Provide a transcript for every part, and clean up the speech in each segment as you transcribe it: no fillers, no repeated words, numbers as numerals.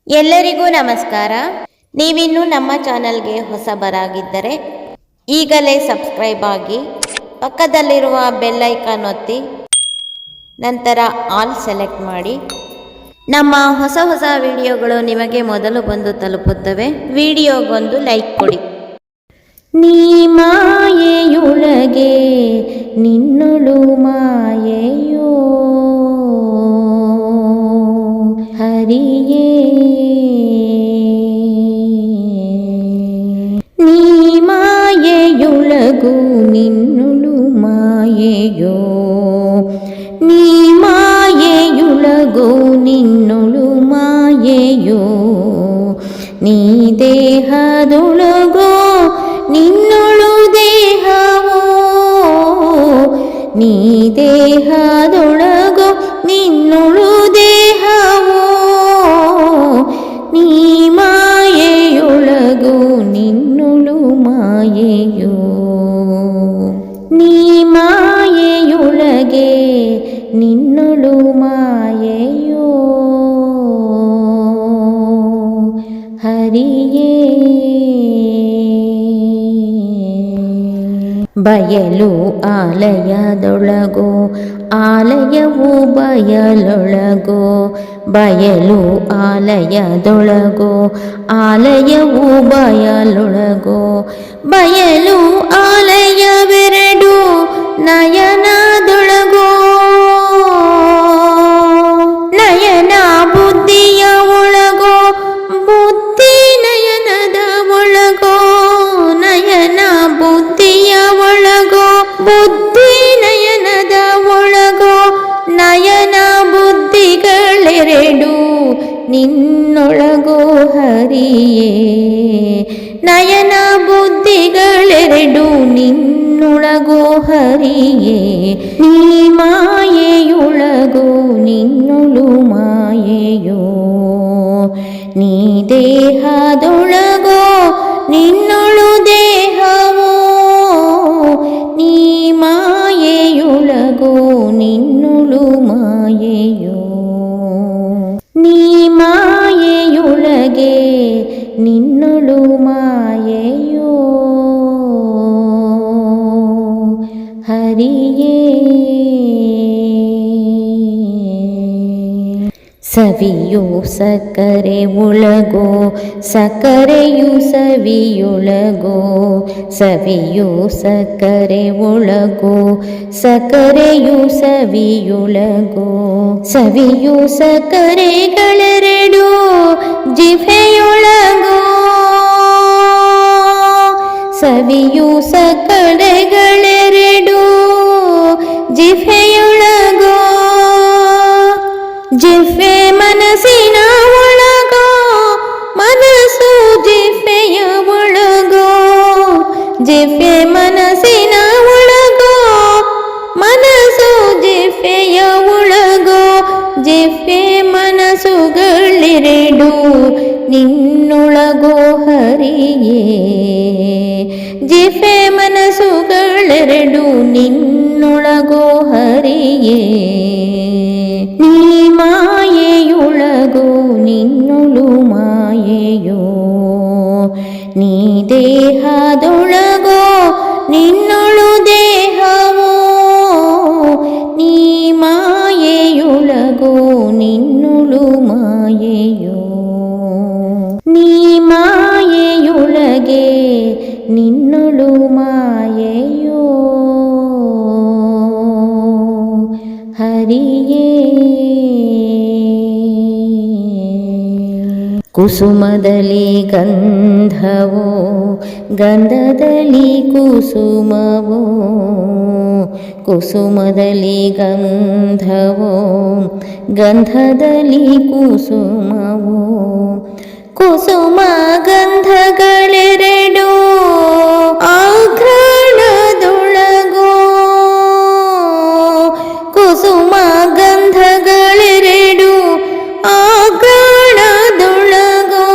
ಎಲ್ಲರಿಗೂ ನಮಸ್ಕಾರ. ನೀವಿನ್ನೂ ನಮ್ಮ ಚಾನಲ್ಗೆ ಹೊಸಬರಾಗಿದ್ದರೆ ಈಗಲೇ ಸಬ್ಸ್ಕ್ರೈಬ್ ಆಗಿ, ಪಕ್ಕದಲ್ಲಿರುವ ಬೆಲ್ ಐಕಾನ್ ಒತ್ತಿ, ನಂತರ ಆಲ್ ಸೆಲೆಕ್ಟ್ ಮಾಡಿ. ನಮ್ಮ ಹೊಸ ವಿಡಿಯೋಗಳು ನಿಮಗೆ ಮೊದಲು ಬಂದು ತಲುಪುತ್ತವೆ. ವಿಡಿಯೋಗೊಂದು ಲೈಕ್ ಕೊಡಿ. ನೀ ಮಾಯೆಯೊಳಗೆ ನಿನ್ನೊಳು ಮಾಯೆಯೋ ಹರಿಯೇ, ನೀ ಮಾಯೆಯೊಳಗು ನಿನ್ನೊಳು ಮಾಯೆಯೋ, ನೀ ಮಾಯೆಯೊಳಗು ನಿನ್ನೊಳು ಮಾಯೆಯೋ, ನೀ ದೇಹದೊಳಗೋ ನಿನ್ನೊಳು ದೇಹವೋ, ನೀ ದೇಹದೊಳಗೋ ನಿನ್ನೊಳು ದೇಹವೋ, ನೀ ಮಾಯೆಯೊಳಗೋ ನಿನ್ನೊಳು ಮಾಯೆಯೋ, ನೀ ಮಾಯೆಯೊಳಗೆ ನಿನ್ನೊಳು ಮಾಯೆಯೋ ಹರಿಯೇ. ಬಯಲು ಆಲಯದೊಳಗೋ ಆಲಯವು ಬಯಲೊಳಗೋ, ಬಯಲು ಆಲಯದೊಳಗೋ ಆಲಯವು ಬಯಲೊಳಗೋ, ಬಯಲು ಆಲಯವೆರಡು ನಯನದೊಳಗೋ, ನಯನ ಬುದ್ಧಿಯ ಒಳಗೋ ಬುದ್ಧಿ ನಯನದ ಒಳಗೋ, ನಯನ ಬುದ್ಧಿಯ ಒಳಗೋ ಬುದ್ಧಿ ನಯನದ ಒಳಗೋ, ನಯನ ಬುದ್ಧಿಗಳೆರಡು ನಿನ್ನೊಳಗೋ ಹರಿಯೇ, ನಯನ ಬುದ್ಧಿಗಳೆರಡು ನಿನ್ನೊಳಗೋ ಹರಿಯೇ, ನೀ ಮಾಯೆಯೊಳಗೋ ನಿನ್ನೊಳು ಮಾಯೆಯೋ, ನೀ ದೇಹದೊಳಗೋ ನಿನ್ನೊಳು ದೇಹವೋ, ನೀ ಮಾಯೆಯೊಳಗೋ ನಿನ್ನೊಳು ಮಾಯೆಯೋ, ನೀ ಮಾಯೆಯೊಳಗೆ ನಿನ್ನೊಳು ಮಾಯೆಯೋ ಹರಿಯೇ. ಸವಿಯು ಸಕ್ಕರೆ ಒಳಗೋ ಸಕ್ಕರೆಯು ಸವಿಯೊಳಗೋ, ಸವಿಯು ಸಕ್ಕರೆ ಒಳಗೋ ಸಕ್ಕರೆಯು ಸವಿಯೊಳಗೋ, ಸವಿಯು ಸಕ್ಕರೆಗಳೆರಡು ಜಿಫೆಯೊಳಗೋ, ಸವಿಯು ಸಕ್ಕರೆಗಳೆರಡು ಜಿಫೆಯೊಳಗೋ, ಜಿಫೆ ಮನಸ್ಸಿನ ಒಳಗೋ ಮನಸ್ಸು ಜಿಫೆಯ ಒಳಗೋ, ಜಿಫೆ ಮನಸ್ಸಿನ ಒಳಗೋ ಮನಸ್ಸು ಜಿಫೆಯ ಒಳಗೋ, ಜಿಫೆ ಮನಸ್ಸುಗಳೆರಡು ನಿನ್ನೊಳಗೋ ಹರಿಯೇ, ಜಿಫೆ ಮನಸ್ಸುಗಳೆರಡು ನಿನ್ನೊಳಗೋ ಹರಿಯೇ, ನೀ ಮಾಯೆಯೊಳಗೋ ನಿನ್ನೊಳು ಮಾಯೆಯೋ, ನೀ ದೇಹದೊಳಗೋ ನಿನ್ನೊಳು ದೇಹವೋ, ನೀ ಮಾಯೆಯೊಳಗೋ ನಿನ್ನೊಳು ಮಾಯೆಯೋ, ನೀ ಮಾಯೆಯೊಳಗೆ ನಿನ್ನೊಳು ಮಾಯೆಯೋ ಹರಿಯೇ. ಕುಸುಮದಲ್ಲಿ ಗಂಧವೋ ಗಂಧದಲ್ಲಿ ಕುಸುಮವೋ, ಕುಸುಮದಲ್ಲಿ ಗಂಧವೋ ಗಂಧದಲ್ಲಿ ಕುಸುಮವೋ, ಕುಸುಮ ಗಂಧಗಳೆರಡು ಆಘ್ರಾಣದೊಳಗೋ, ಕುಸುಮ ಗಂಧಗಳೆರಡು ಆಘ್ರಾಣದೊಳಗೋ,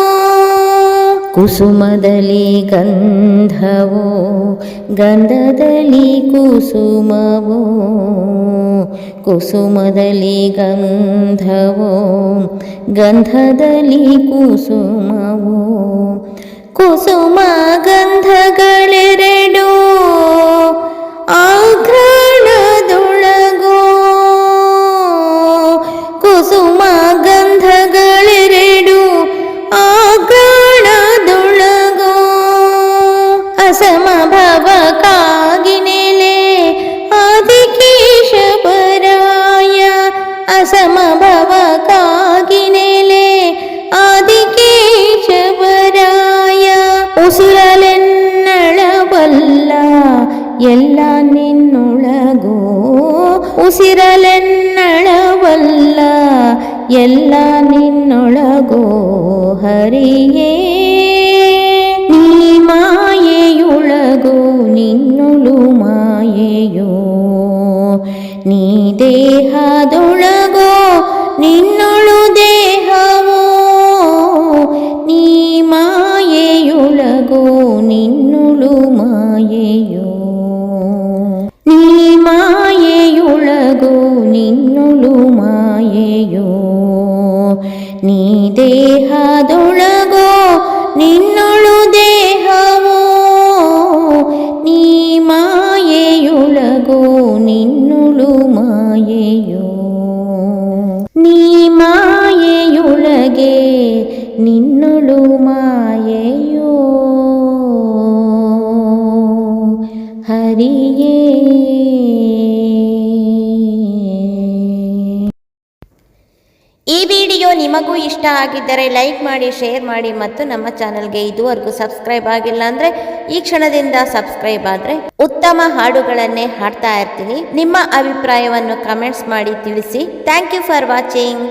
ಕುಸುಮದಲ್ಲಿ ಗಂಧವೋ ಗಂಧದಲ್ಲಿ ಕುಸುಮವೋ ಕುಸುಮದಲ್ಲಿ ಗಂಧವೋ ಗಂಧದಲ್ಲಿ ಕುಸುಮವೋ ಕುಸುಮ ಗಂಧಗಳೆರಡು ಆಘ್ರಾಣದೊಳಗೋ ಕುಸುಮ ಗಂಧಗಳೆರಡು ಆಘ್ರಾಣದೊಳಗೋ ಅಸಮಭವ ಕಾಗಿನೆಲೆ ಆದಿಕೇಶವರಾಯ ಅಸಮಭವ ಕಾಗಿನೆಲೆ ಆದಿಕೇಶವರಾಯ ಉಸಿರಲೆನ್ನಳವಲ್ಲ ಎಲ್ಲ ನಿನ್ನೊಳಗೋ ಉಸಿರಲೆನ್ನಳವಲ್ಲ ಎಲ್ಲ ನಿನ್ನೊಳಗೋ ಹರಿಯೇ ನೀ ಮಾಯೆಯೊಳಗೋ ನಿನ್ನೊಳು ಮಾಯೆಯೋ ನೀ ದೇಹದೊಳಗೋ ನಿನ್ನೊಳು ದೇಹವೋ ನೀ ಮಾಯೆಯೊಳಗೋ ನಿನ್ನೊಳು ಮಾಯೆಯೋ ನೀ ಮಾಯೆಯೊಳಗೋ ನಿನ್ನೊಳು ಮಾಯೆಯೋ ನೀ ದೇಹದೊಳಗೋ ನಿನ್ನೊಳು ದೇಹವೋ ನೀ ಮಾಯೆಯೊಳಗೋ ನಿನ್ನೊಳು ಮಾಯೆಯೋ ನೀ ಮಾಯೆಯೊಳಗೆ ನಿನ್ನೊಳು ಮಾಯೆಯೋ ಹರಿಯೇ. ಈ ವಿಡಿಯೋ ನಿಮಗೂ ಇಷ್ಟ ಆಗಿದ್ದರೆ ಲೈಕ್ ಮಾಡಿ, ಶೇರ್ ಮಾಡಿ ಮತ್ತು ನಮ್ಮ ಚಾನಲ್ಗೆ ಇದುವರೆಗೂ ಸಬ್ಸ್ಕ್ರೈಬ್ ಆಗಿಲ್ಲ ಅಂದರೆ ಈ ಕ್ಷಣದಿಂದ ಸಬ್ಸ್ಕ್ರೈಬ್ ಆದರೆ ಉತ್ತಮ ಹಾಡುಗಳನ್ನೇ ಹಾಡ್ತಾ ಇರ್ತೀನಿ. ನಿಮ್ಮ ಅಭಿಪ್ರಾಯವನ್ನು ಕಮೆಂಟ್ಸ್ ಮಾಡಿ ತಿಳಿಸಿ. Thank you for watching.